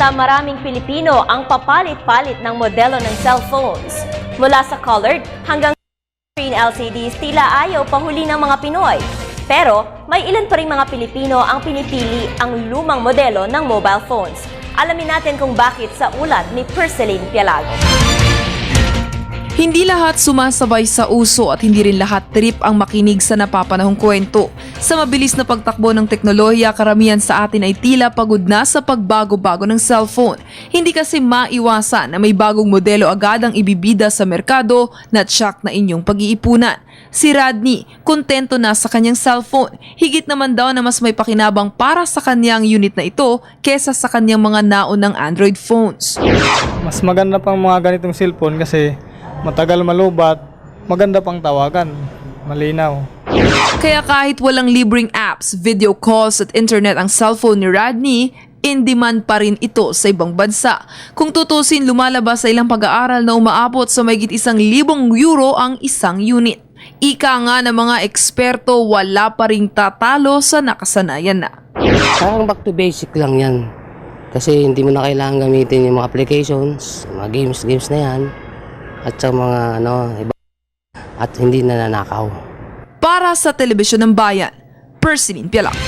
Samantha, maraming Pilipino ang papalit-palit ng modelo ng cellphones. Mula sa colored hanggang screen LCDs, tila ayaw pahuli ng mga Pinoy. Pero may ilan pa rin mga Pilipino ang pinipili ang lumang modelo ng mobile phones. Alamin natin kung bakit sa ulat ni Perceline Pialago. Hindi lahat sumasabay sa uso at hindi rin lahat trip ang makinig sa napapanahong kwento. Sa mabilis na pagtakbo ng teknolohiya, karamihan sa atin ay tila pagod na sa pagbago-bago ng cellphone. Hindi kasi maiwasan na may bagong modelo agad ang ibibida sa merkado na tsak na inyong pag-iipunan. Si Radney, kontento na sa kanyang cellphone. Higit naman daw na mas may pakinabang para sa kanyang unit na ito kesa sa kanyang mga naunang Android phones. Mas maganda pang mga ganitong cellphone kasi matagal malubat, maganda pang tawagan, malinaw. Kaya kahit walang libreng apps, video calls at internet ang cellphone ni Radney, in demand pa rin ito sa ibang bansa. Kung tutusin, lumalabas sa ilang pag-aaral na umaabot sa mahigit €1,000 ang isang unit. Ika nga ng mga eksperto, wala pa ring tatalo sa nakasanayan na. Parang back to basic lang yan. Kasi hindi mo na kailangan gamitin yung mga applications, mga games na yan. At sa mga iba, at hindi nananakaw. Para sa Telebisyon ng Bayan, Perceline Pialago.